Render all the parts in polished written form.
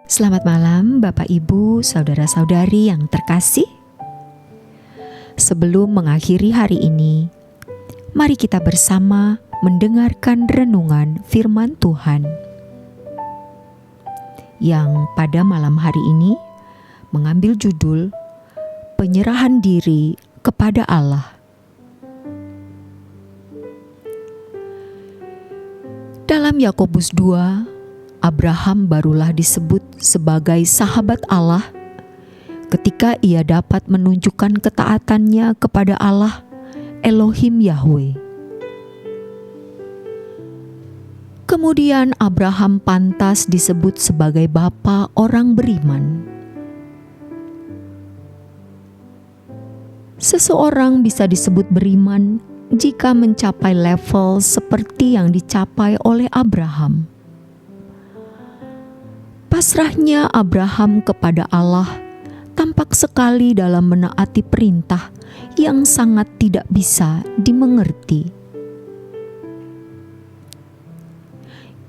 Selamat malam Bapak Ibu, saudara-saudari yang terkasih. Sebelum mengakhiri hari ini, mari kita bersama mendengarkan renungan firman Tuhan yang pada malam hari ini mengambil judul Penyerahan Diri kepada Allah. Dalam Yakobus 2, Abraham barulah disebut sebagai sahabat Allah ketika ia dapat menunjukkan ketaatannya kepada Allah, Elohim Yahweh. Kemudian Abraham pantas disebut sebagai bapa orang beriman. Seseorang bisa disebut beriman jika mencapai level seperti yang dicapai oleh Abraham. Pasrahnya Abraham kepada Allah tampak sekali dalam menaati perintah yang sangat tidak bisa dimengerti.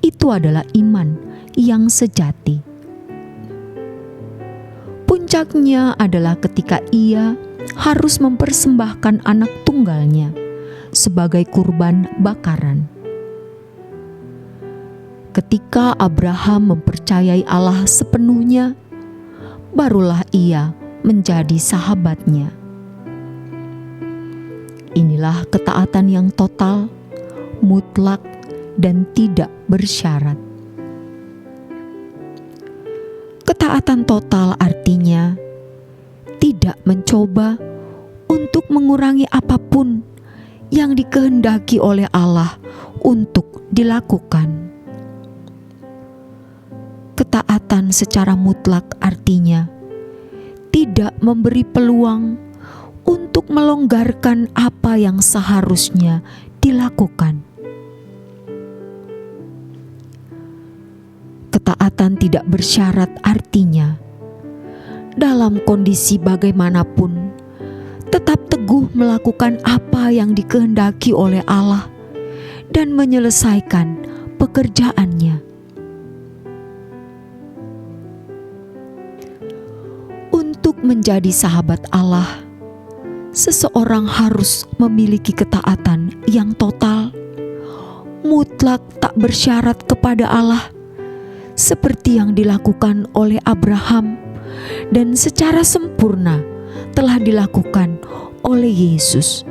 Itu adalah iman yang sejati. Puncaknya adalah ketika ia harus mempersembahkan anak tunggalnya sebagai kurban bakaran. Ketika Abraham mempercayai Allah sepenuhnya, barulah ia menjadi sahabatnya. Inilah ketaatan yang total, mutlak, dan tidak bersyarat. Ketaatan total artinya tidak mencoba untuk mengurangi apapun yang dikehendaki oleh Allah untuk dilakukan. Ketaatan secara mutlak artinya tidak memberi peluang untuk melonggarkan apa yang seharusnya dilakukan. Ketaatan tidak bersyarat artinya dalam kondisi bagaimanapun tetap teguh melakukan apa yang dikehendaki oleh Allah dan menyelesaikan pekerjaannya. Untuk menjadi sahabat Allah, seseorang harus memiliki ketaatan yang total, mutlak, tak bersyarat kepada Allah, seperti yang dilakukan oleh Abraham dan secara sempurna telah dilakukan oleh Yesus.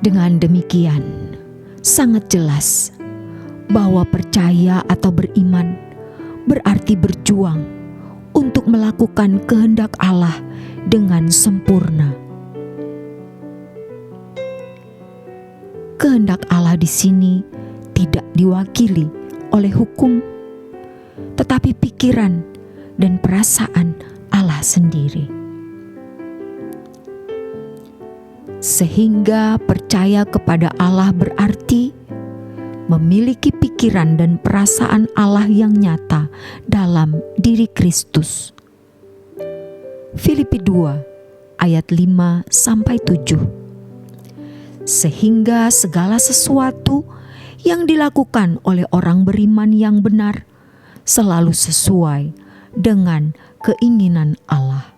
Dengan demikian, sangat jelas bahwa percaya atau beriman berarti berjuang untuk melakukan kehendak Allah dengan sempurna. Kehendak Allah di sini tidak diwakili oleh hukum, tetapi pikiran dan perasaan Allah sendiri. Sehingga percaya kepada Allah berarti memiliki pikiran dan perasaan Allah yang nyata dalam diri Kristus. Filipi 2 ayat 5-7. Sehingga segala sesuatu yang dilakukan oleh orang beriman yang benar selalu sesuai dengan keinginan Allah.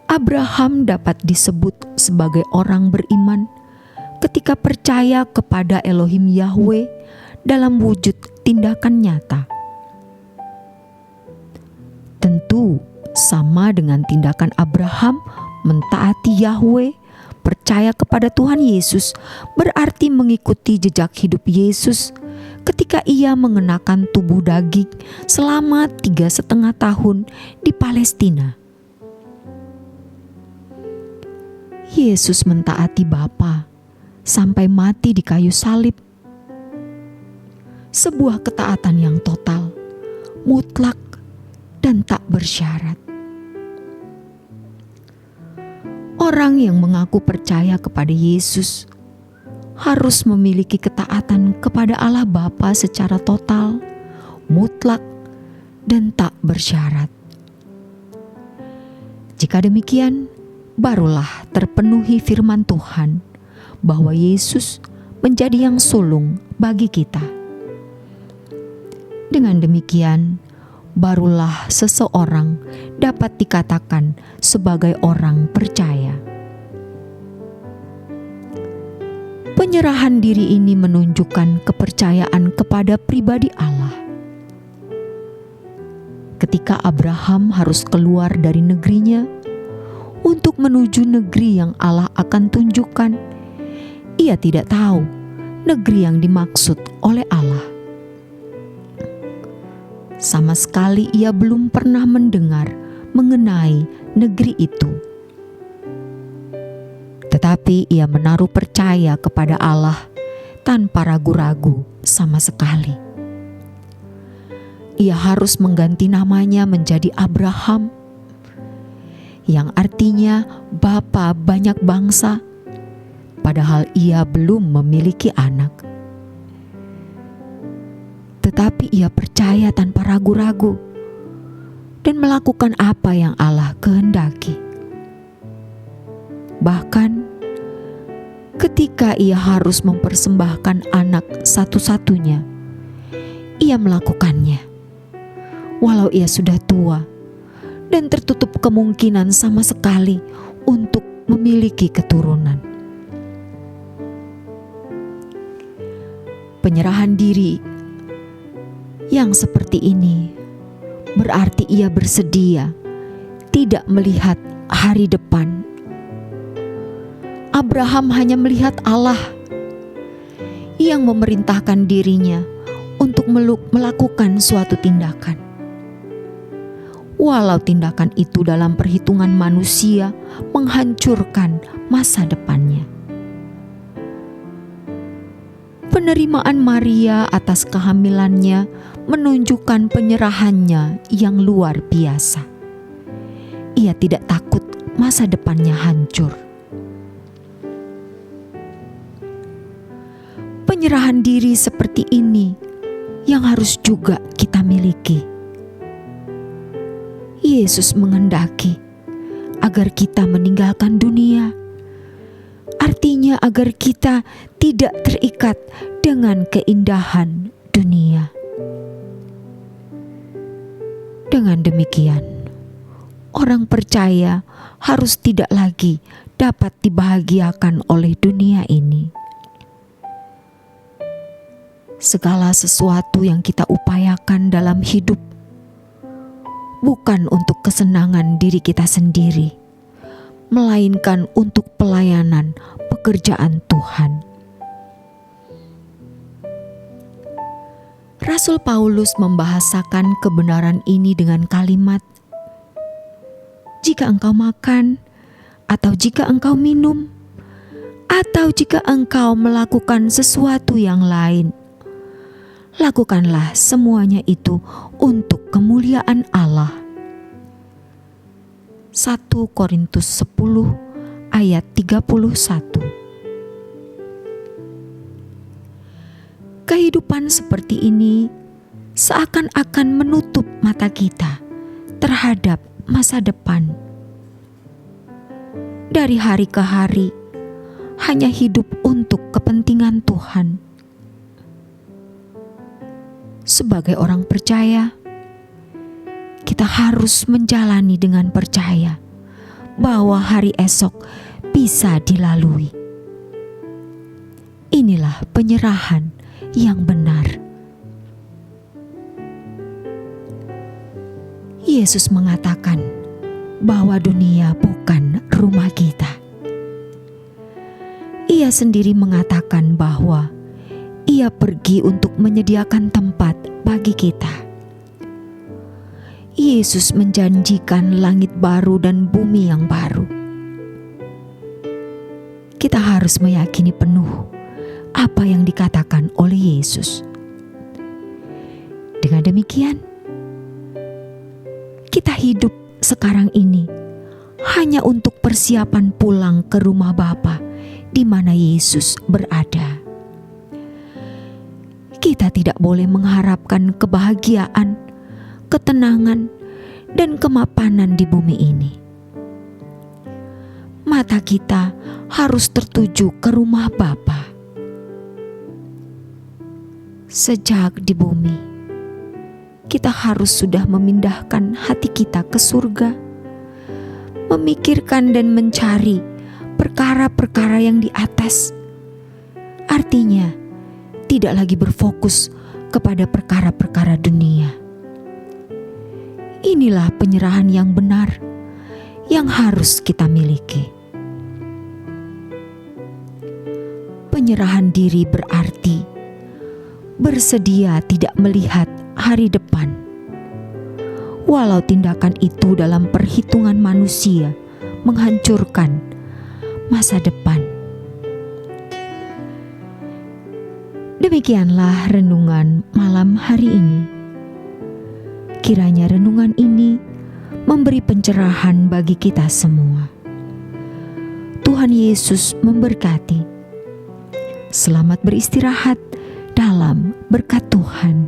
Abraham dapat disebut sebagai orang beriman ketika percaya kepada Elohim Yahweh dalam wujud tindakan nyata. Tentu sama dengan tindakan Abraham mentaati Yahweh, percaya kepada Tuhan Yesus berarti mengikuti jejak hidup Yesus ketika ia mengenakan tubuh daging selama 3,5 tahun di Palestina. Yesus mentaati Bapa sampai mati di kayu salib. Sebuah ketaatan yang total, mutlak, dan tak bersyarat. Orang yang mengaku percaya kepada Yesus harus memiliki ketaatan kepada Allah Bapa secara total, mutlak, dan tak bersyarat. Jika demikian, barulah terpenuhi firman Tuhan bahwa Yesus menjadi yang sulung bagi kita. Dengan demikian, barulah seseorang dapat dikatakan sebagai orang percaya. Penyerahan diri ini menunjukkan kepercayaan kepada pribadi Allah. Ketika Abraham harus keluar dari negerinya untuk menuju negeri yang Allah akan tunjukkan, ia tidak tahu negeri yang dimaksud oleh Allah. Sama sekali ia belum pernah mendengar mengenai negeri itu. Tetapi ia menaruh percaya kepada Allah tanpa ragu-ragu sama sekali. Ia harus mengganti namanya menjadi Abraham, yang artinya bapa banyak bangsa, padahal ia belum memiliki anak. Tetapi ia percaya tanpa ragu-ragu dan melakukan apa yang Allah kehendaki. Bahkan ketika ia harus mempersembahkan anak satu-satunya, ia melakukannya. Walau ia sudah tua dan tertutup kemungkinan sama sekali untuk memiliki keturunan. Penyerahan diri yang seperti ini berarti ia bersedia tidak melihat hari depan. Abraham hanya melihat Allah yang memerintahkan dirinya untuk melakukan suatu tindakan. Walau tindakan itu dalam perhitungan manusia menghancurkan masa depannya. Penerimaan Maria atas kehamilannya menunjukkan penyerahannya yang luar biasa. Ia tidak takut masa depannya hancur. Penyerahan diri seperti ini yang harus juga kita miliki. Yesus menghendaki agar kita meninggalkan dunia. Artinya agar kita tidak terikat dengan keindahan dunia. Dengan demikian, orang percaya harus tidak lagi dapat dibahagiakan oleh dunia ini. Segala sesuatu yang kita upayakan dalam hidup bukan untuk kesenangan diri kita sendiri, melainkan untuk pelayanan pekerjaan Tuhan. Rasul Paulus membahasakan kebenaran ini dengan kalimat, "Jika engkau makan, atau jika engkau minum, atau jika engkau melakukan sesuatu yang lain, lakukanlah semuanya itu untuk kemuliaan Allah." 1 Korintus 10 ayat 31. Kehidupan seperti ini seakan-akan menutup mata kita terhadap masa depan. Dari hari ke hari, hanya hidup untuk kepentingan Tuhan. Sebagai orang percaya, kita harus menjalani dengan percaya bahwa hari esok bisa dilalui. Inilah penyerahan yang benar. Yesus mengatakan bahwa dunia bukan rumah kita. Ia sendiri mengatakan bahwa Ia pergi untuk menyediakan tempat bagi kita. Yesus menjanjikan langit baru dan bumi yang baru. Kita harus meyakini penuh apa yang dikatakan oleh Yesus. Dengan demikian, kita hidup sekarang ini hanya untuk persiapan pulang ke rumah Bapa di mana Yesus berada. Kita tidak boleh mengharapkan kebahagiaan, ketenangan, dan kemapanan di bumi ini. Mata kita harus tertuju ke rumah Bapa. Sejak di bumi, kita harus sudah memindahkan hati kita ke surga, memikirkan dan mencari perkara-perkara yang di atas. Artinya, tidak lagi berfokus kepada perkara-perkara dunia. Inilah penyerahan yang benar yang harus kita miliki. Penyerahan diri berarti bersedia tidak melihat hari depan. Walau tindakan itu dalam perhitungan manusia menghancurkan masa depan. Demikianlah renungan malam hari ini. Kiranya renungan ini memberi pencerahan bagi kita semua. Tuhan Yesus memberkati. Selamat beristirahat dalam berkat Tuhan.